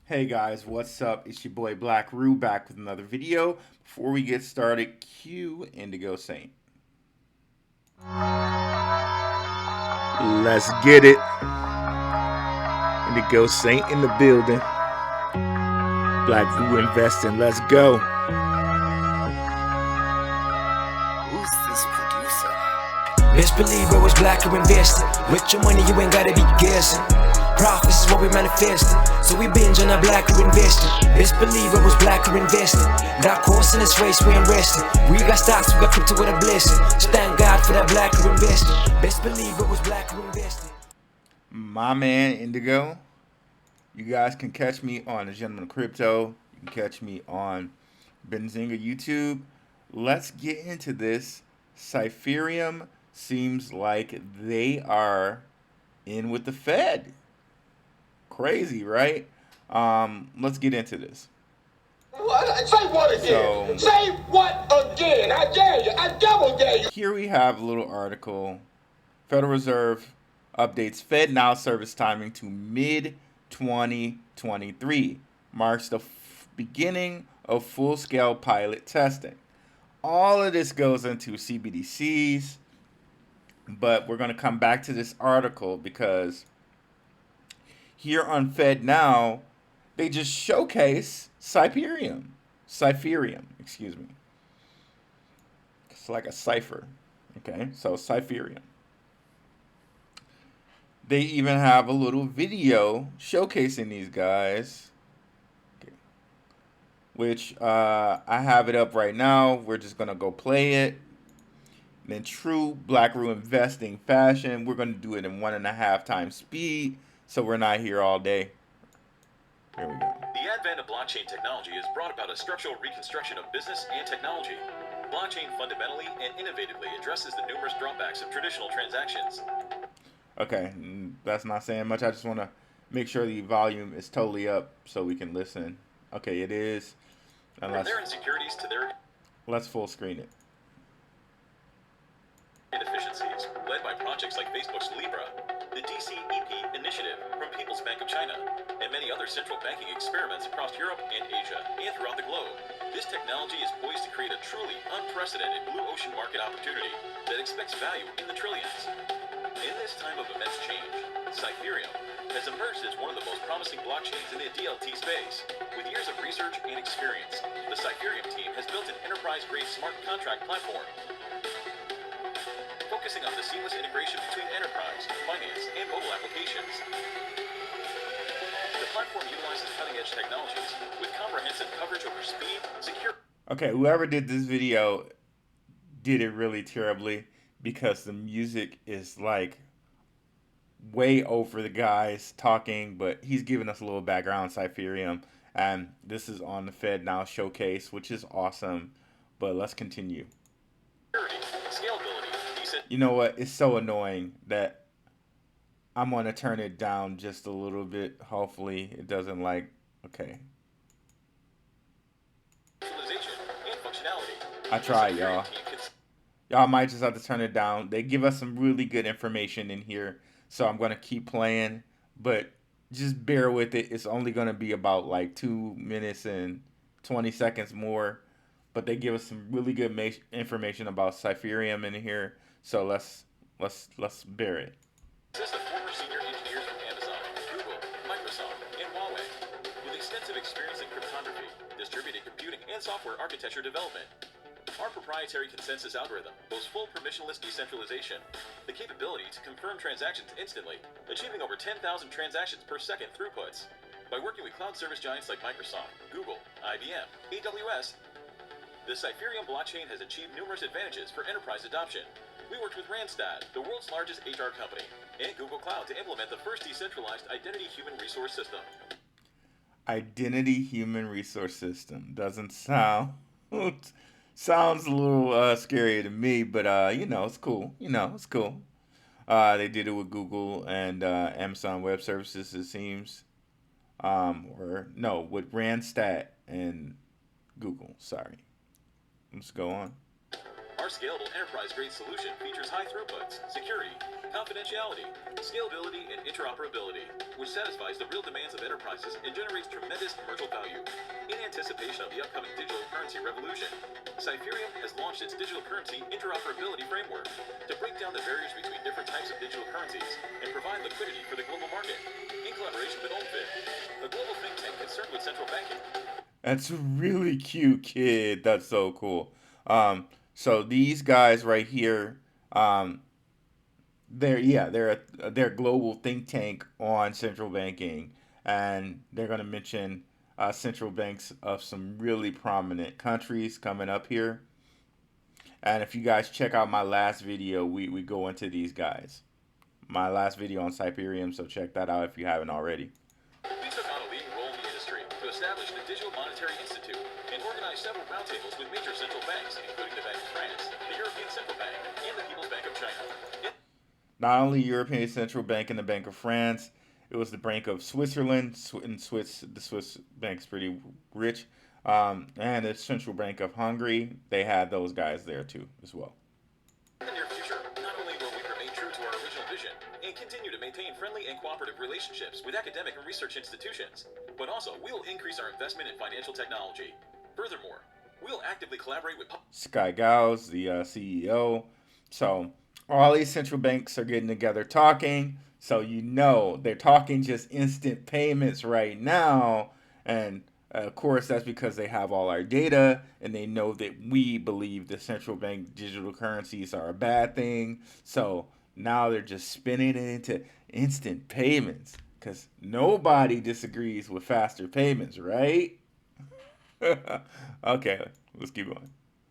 Hey guys, what's up? It's your boy Blackrue back with another video. Before we get started, cue Indigo Saint. Let's get it. Indigo Saint in the building. Blackrue Investing, let's go. Who's this producer? Best believe it was Blackrue Investing. With your money, you ain't gotta be guessing. Profits is what we manifesting, so we binge on our Blackrue Investing. Best believe it was Blackrue Investing. Got course in this race, we ain't resting. We got stocks, we got crypto with a blessing. So thank God for that Blackrue Investing. Best believe it was Blackrue Investing. My man Indigo. You guys can catch me on The Gentleman of Crypto. You can catch me on Benzinga YouTube. Let's get into this. Cypherium seems like they are in with the Fed. Crazy, right? Let's get into this. What? Say what again? Say what again? I dare you. I double dare you. Here we have a little article. Federal Reserve updates FedNow service timing to mid-2023. Marks the beginning of full-scale pilot testing. All of this goes into CBDCs, but we're going to come back to this article because here on FedNow, they just showcase Cypherium, excuse me. It's like a cipher, okay? So Cypherium. They even have a little video showcasing these guys, okay, which I have it up right now. We're just going to go play it. And in true Blackrue Investing fashion, we're going to do it in 1.5 times speed, so we're not here all day. Here we go. The advent of blockchain technology has brought about a structural reconstruction of business and technology. Blockchain fundamentally and innovatively addresses the numerous drawbacks of traditional transactions. Okay, that's not saying much. I just want to make sure the volume is totally up so we can listen. Okay, it is. From their insecurities to their let's full screen it. inefficiencies, led by projects like Facebook's Libra, the DCEP initiative from People's Bank of China, and many other central banking experiments across Europe and Asia and throughout the globe. This technology is poised to create a truly unprecedented blue ocean market opportunity that expects value in the trillions. In this time of immense change, Cypherium has emerged as one of the most promising blockchains in the DLT space. With years of research and experience, the Cypherium team has built an enterprise-grade smart contract platform focusing on the seamless integration between enterprise, finance, and mobile applications. The platform utilizes cutting-edge technologies with comprehensive coverage over speed, security. Okay, whoever did this video did it really terribly because the music is like way over the guys talking, but he's giving us a little background on Cypherium, and this is on the FedNow showcase, which is awesome. But let's continue. You know what? It's so annoying that I'm going to turn it down just a little bit. Hopefully it doesn't like, okay. I tried, y'all. Y'all might just have to turn it down. They give us some really good information in here, so I'm going to keep playing, but just bear with it. It's only going to be about like 2 minutes and 20 seconds more, but they give us some really good information about Cypherium in here. So let's bear it. Consists of former senior engineers from Amazon, Google, Microsoft, and Huawei, with extensive experience in cryptography, distributed computing, and software architecture development. Our proprietary consensus algorithm boasts full permissionless decentralization, the capability to confirm transactions instantly, achieving over 10,000 transactions per second throughputs. By working with cloud service giants like Microsoft, Google, IBM, AWS, the Cypherium blockchain has achieved numerous advantages for enterprise adoption. We worked with Randstad, the world's largest HR company, and Google Cloud to implement the first decentralized identity human resource system. Identity human resource system doesn't sound sounds a little scary to me, but you know, it's cool. It's cool. They did it with Google and Amazon Web Services, it seems, or no, with Randstad and Google. Sorry. Let's go on. Our scalable enterprise-grade solution features high throughputs, security, confidentiality, scalability, and interoperability, which satisfies the real demands of enterprises and generates tremendous commercial value. In anticipation of the upcoming digital currency revolution, Cypherium has launched its digital currency interoperability framework to break down the barriers between different types of digital currencies and provide liquidity for the global market. In collaboration with OMFID, a global think tank concerned with central banking. That's a really cute kid. That's so cool. So these guys right here, they're a global think tank on central banking, and they're going to mention central banks of some really prominent countries coming up here. And if you guys check out my last video, we go into these guys. My last video on Cypherium, so check that out if you haven't already. We took on a leading role in the industry to establish the Digital Monetary Institute and organize several roundtables with major central banks, including the Bank of France, the European Central Bank, and the People's Bank of China. Not only European Central Bank and the Bank of France, it was the Bank of Switzerland. The Swiss bank's pretty rich. And the Central Bank of Hungary, they had those guys there too as well. In the near future, not only will we remain true to our original vision and continue to maintain friendly and cooperative relationships with academic and research institutions, but also we will increase our investment in financial technology. Furthermore, we'll actively collaborate with Sky Gauss, the CEO. So all these central banks are getting together talking. So you know they're talking just instant payments right now. And of course, that's because they have all our data and they know that we believe the central bank digital currencies are a bad thing. So now they're just spinning it into instant payments because nobody disagrees with faster payments, right? Okay, let's keep going.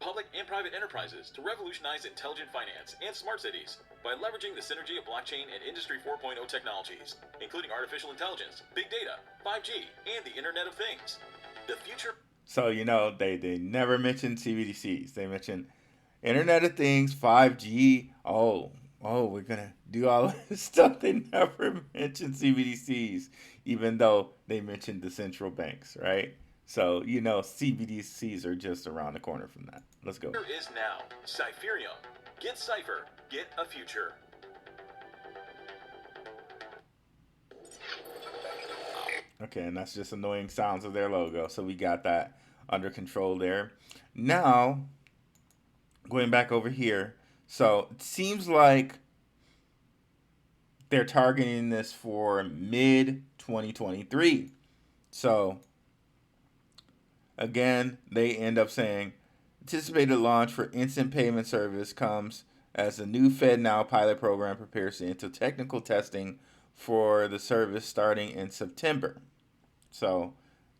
public and private enterprises to revolutionize intelligent finance and smart cities by leveraging the synergy of blockchain and Industry 4.0 technologies, including artificial intelligence, big data, 5G, and the Internet of Things. The future. So, you know, they never mentioned CBDCs. They mentioned Internet of Things, 5G. Oh, we're going to do all this stuff. They never mentioned CBDCs, even though they mentioned the central banks, right? So, you know, CBDCs are just around the corner from that. Let's go. Here is now Cypherium. Get Cypher. Get a future. Okay, and that's just annoying sounds of their logo. So we got that under control there. Now, going back over here. So it seems like they're targeting this for mid-2023. So, again, they end up saying, anticipated launch for instant payment service comes as the new FedNow pilot program prepares to enter technical testing for the service starting in September. So,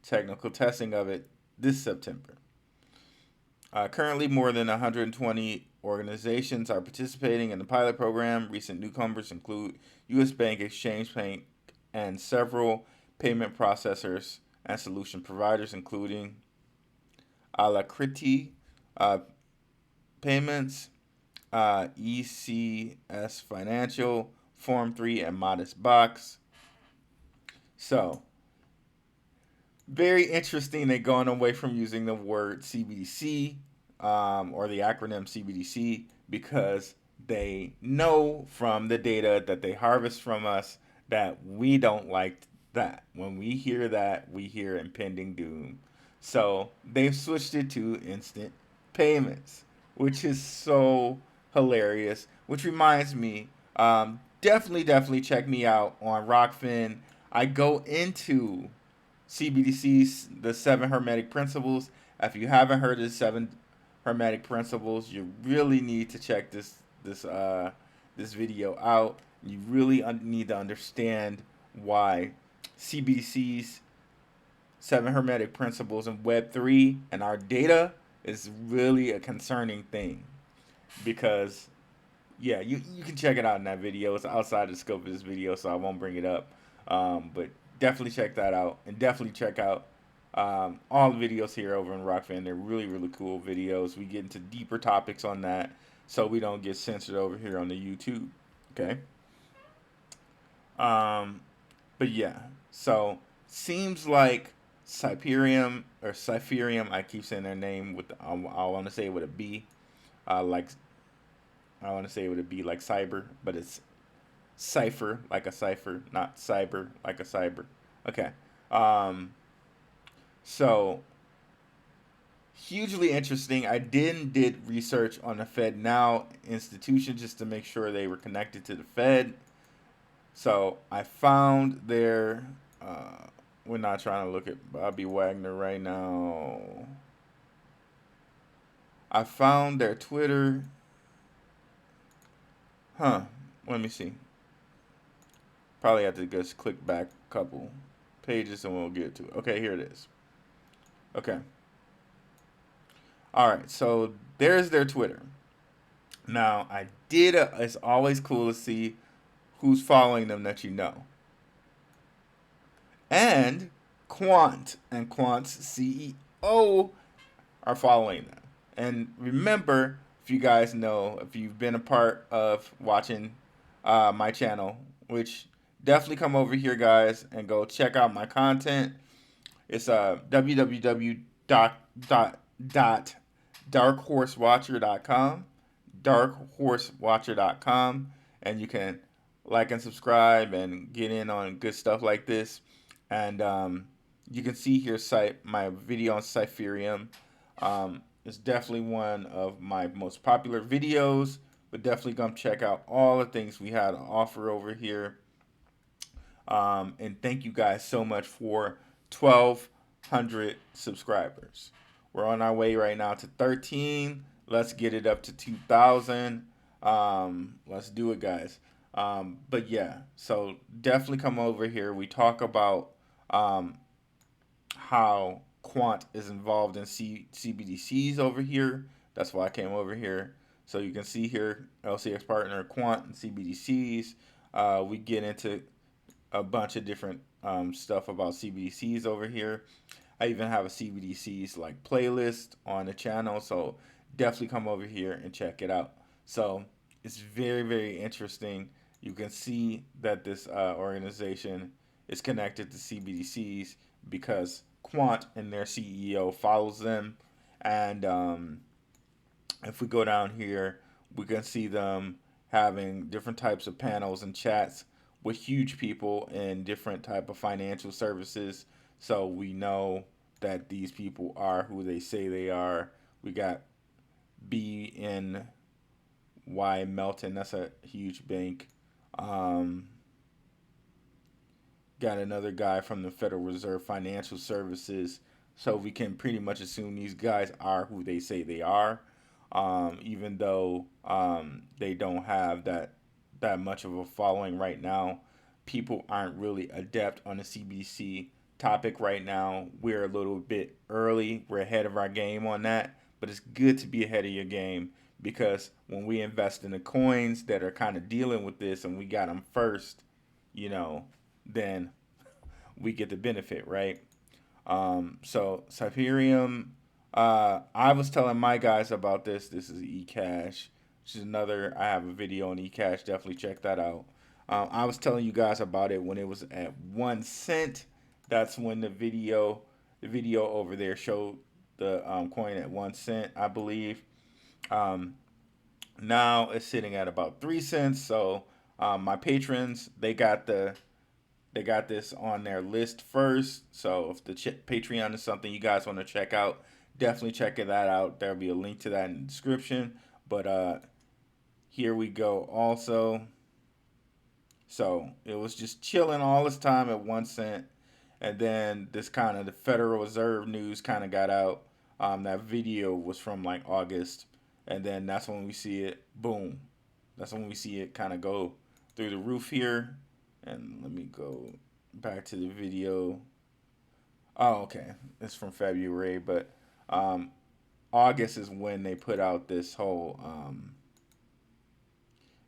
technical testing of it this September. Currently, more than 120 organizations are participating in the pilot program. Recent newcomers include U.S. Bank, Exchange Bank, and several payment processors and solution providers, including Alacrity Payments, ECS Financial, Form 3, and Modest Box. So, very interesting. They're going away from using the word CBDC or the acronym CBDC because they know from the data that they harvest from us that we don't like that. When we hear that, we hear impending doom. So they've switched it to instant payments, which is so hilarious. Which reminds me, definitely check me out on Rokfin. I go into CBDCs, the 7 hermetic principles. If you haven't heard of the 7 hermetic principles, you really need to check this video out. You really need to understand why CBDCs, 7 hermetic principles, and Web3 and our data is really a concerning thing. Because, yeah, you can check it out in that video. It's outside the scope of this video, so I won't bring it up. But definitely check that out. And definitely check out all the videos here over in Rokfin. They're really cool videos. We get into deeper topics on that so we don't get censored over here on the YouTube. Okay? But yeah, so seems like Cypherium, I keep saying their name with I want to say it with a B. like I want to say it would be like cyber, but it's cipher like a cipher, not cyber like a cyber. Okay. Um, so hugely interesting. I did research on the FedNow institution just to make sure they were connected to the Fed. So I found their. We're not trying to look at Bobby Wagner right now. I found their Twitter. Huh. Let me see. Probably have to just click back a couple pages and we'll get to it. Okay, here it is. Okay. All right. So there's their Twitter. Now it's always cool to see who's following them that you know. And Quant and Quant's CEO are following them. And remember, if you guys know, if you've been a part of watching my channel, which definitely come over here, guys, and go check out my content. It's www.darkhorsewatcher.com, darkhorsewatcher.com, and you can like and subscribe and get in on good stuff like this. And you can see here my video on Cypherium. It's definitely one of my most popular videos, but definitely come check out all the things we had to offer over here. And thank you guys so much for 1,200 subscribers. We're on our way right now to 13. Let's get it up to 2,000. Let's do it, guys. But yeah, so definitely come over here. We talk about how Quant is involved in CBDCs over here. That's why I came over here. So you can see here, LCX Partner, Quant, and CBDCs. We get into a bunch of different stuff about CBDCs over here. I even have a CBDCs like playlist on the channel. So definitely come over here and check it out. So it's very, very interesting. You can see that this organization is connected to CBDCs because Quant and their CEO follows them. And if we go down here, we can see them having different types of panels and chats with huge people in different type of financial services. So we know that these people are who they say they are. We got BNY Melton. That's a huge bank. Got another guy from the Federal Reserve Financial Services. So we can pretty much assume these guys are who they say they are, even though they don't have that much of a following right now. People aren't really adept on the CBDC topic right now. We're a little bit early. We're ahead of our game on that. But it's good to be ahead of your game because when we invest in the coins that are kind of dealing with this and we got them first, then we get the benefit, right? So Cypherium, I was telling my guys about this. This is eCash, which is I have a video on eCash. Definitely check that out. I was telling you guys about it when it was at 1 cent. That's when the video over there showed the coin at 1 cent, I believe. Now it's sitting at about 3 cents. So my patrons, they got this on their list first. So if the Patreon is something you guys want to check out, definitely check that out. There'll be a link to that in the description. But here we go also. So it was just chilling all this time at 1 cent. And then this kind of the Federal Reserve news kind of got out. That video was from like August. And then that's when we see it, boom. That's when we see it kind of go through the roof here. And let me go back to the video. Oh, okay. It's from February, but August is when they put out this whole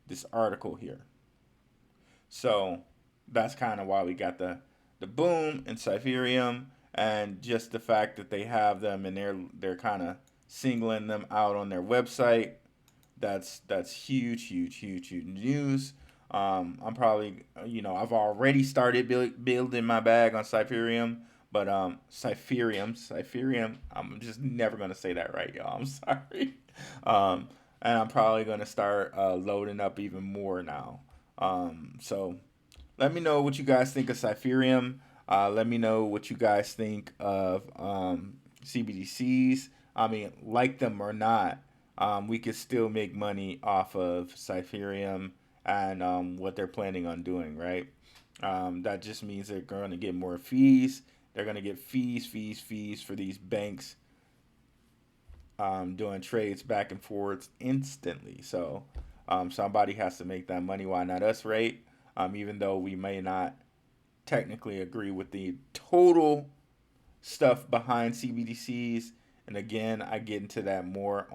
this article here. So that's kind of why we got the boom in Cypherium, and just the fact that they have them and they're kind of singling them out on their website. That's huge news. I'm probably, I've already started building my bag on Cypherium, but Cypherium, I'm just never gonna say that right, y'all. I'm sorry. and I'm probably going to start loading up even more now. So let me know what you guys think of Cypherium. Let me know what you guys think of CBDCs. I mean, like them or not, we could still make money off of Cypherium and what they're planning on doing, right? That just means they're going to get more fees. They're going to get fees for these banks doing trades back and forwards instantly. So somebody has to make that money. Why not us, right? Even though we may not technically agree with the total stuff behind CBDCs. And again, I get into that more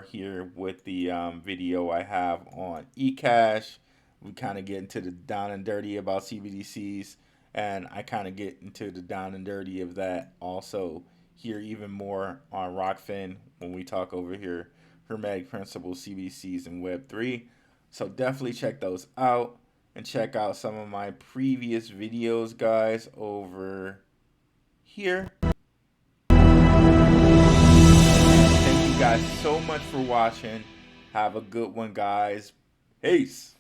here with the video I have on eCash. We kind of get into the down and dirty about CBDCs, and I kind of get into the down and dirty of that also here even more on Rokfin when we talk over here Hermetic Principles, CBDCs, and Web3. So definitely check those out, and check out some of my previous videos, guys, over here. Thank you guys so much for watching. Have a good one, guys. Peace.